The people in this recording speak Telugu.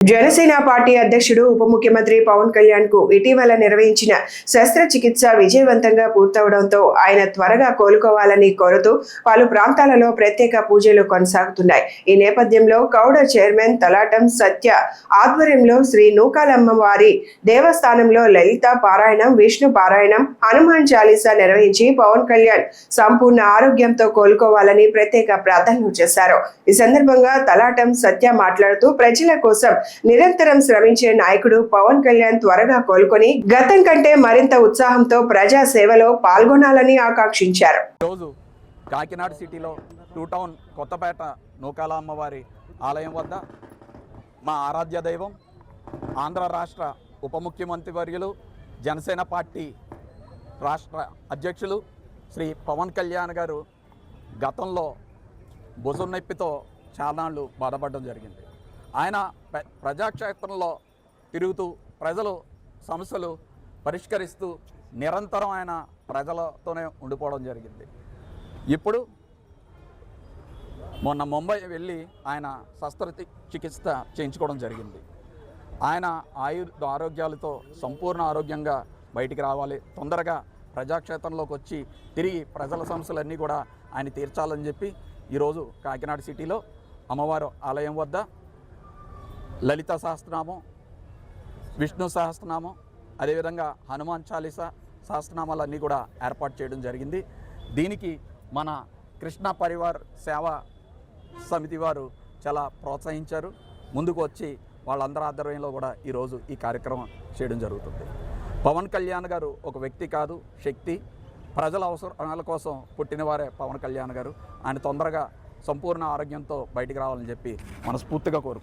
జనసేన పార్టీ అధ్యక్షుడు ఉప ముఖ్యమంత్రి పవన్ కళ్యాణ్ కు ఇటీవల నిర్వహించిన శస్త్రచికిత్స విజయవంతంగా పూర్తవడంతో ఆయన త్వరగా కోలుకోవాలని కోరుతూ పలు ప్రాంతాలలో ప్రత్యేక పూజలు కొనసాగుతున్నాయి. ఈ నేపథ్యంలో కౌడ చైర్మన్ తలాటం సత్య ఆధ్వర్యంలో శ్రీ నూకాలమ్మ వారి దేవస్థానంలో లలిత పారాయణం, విష్ణు పారాయణం, హనుమాన్ చాలీసా నిర్వహించి పవన్ కళ్యాణ్ సంపూర్ణ ఆరోగ్యంతో కోలుకోవాలని ప్రత్యేక ప్రార్థనలు చేశారు. ఈ సందర్భంగా తలాటం సత్య మాట్లాడుతూ ప్రజల కోసం నిరంతరం శ్రమించే నాయకుడు పవన్ కళ్యాణ్ త్వరగా కోలుకొని గతం కంటే మరింత ఉత్సాహంతో ప్రజా సేవలో పాల్గొనాలని ఆకాంక్షించారు. రోజు కాకినాడ సిటీలో 2 టౌన్ కొత్తపేట నూకాల అమ్మవారి ఆలయం వద్ద మా ఆరాధ్య దైవం ఆంధ్ర రాష్ట్ర ఉప ముఖ్యమంత్రి వర్యులు జనసేన పార్టీ రాష్ట్ర అధ్యక్షులు శ్రీ పవన్ కళ్యాణ్ గారు గతంలో భుజం నొప్పితో చాలాళ్ళు బాధపడడం జరిగింది. ఆయన ప్రజాక్షేత్రంలో తిరుగుతూ ప్రజలు సమస్యలు పరిష్కరిస్తూ నిరంతరం ఆయన ప్రజలతోనే ఉండిపోవడం జరిగింది. ఇప్పుడు మొన్న ముంబై వెళ్ళి ఆయన శస్త్రచికిత్స చేయించుకోవడం జరిగింది. ఆయన ఆరోగ్యాలతో సంపూర్ణ ఆరోగ్యంగా బయటికి రావాలి, తొందరగా ప్రజాక్షేత్రంలోకి వచ్చి తిరిగి ప్రజల సమస్యలన్నీ కూడా ఆయన తీర్చాలని చెప్పి ఈరోజు కాకినాడ సిటీలో అమ్మవారు ఆలయం వద్ద లలిత సహస్రనామం, విష్ణు సహస్రనామం, అదేవిధంగా హనుమాన్ చాలీసా సహస్రనామాలన్నీ కూడా ఏర్పాటు చేయడం జరిగింది. దీనికి మన కృష్ణ పరివార్ సేవా సమితి వారు చాలా ప్రోత్సహించారు. ముందుకు వచ్చి వాళ్ళందరి ఆధ్వర్యంలో కూడా ఈరోజు ఈ కార్యక్రమం చేయడం జరుగుతుంది. పవన్ కళ్యాణ్ గారు ఒక వ్యక్తి కాదు, శక్తి. ప్రజల అవసరాల కోసం పుట్టినవారే పవన్ కళ్యాణ్ గారు. ఆయన తొందరగా సంపూర్ణ ఆరోగ్యంతో బయటికి రావాలని చెప్పి మనస్ఫూర్తిగా కోరుకుంటున్నాను.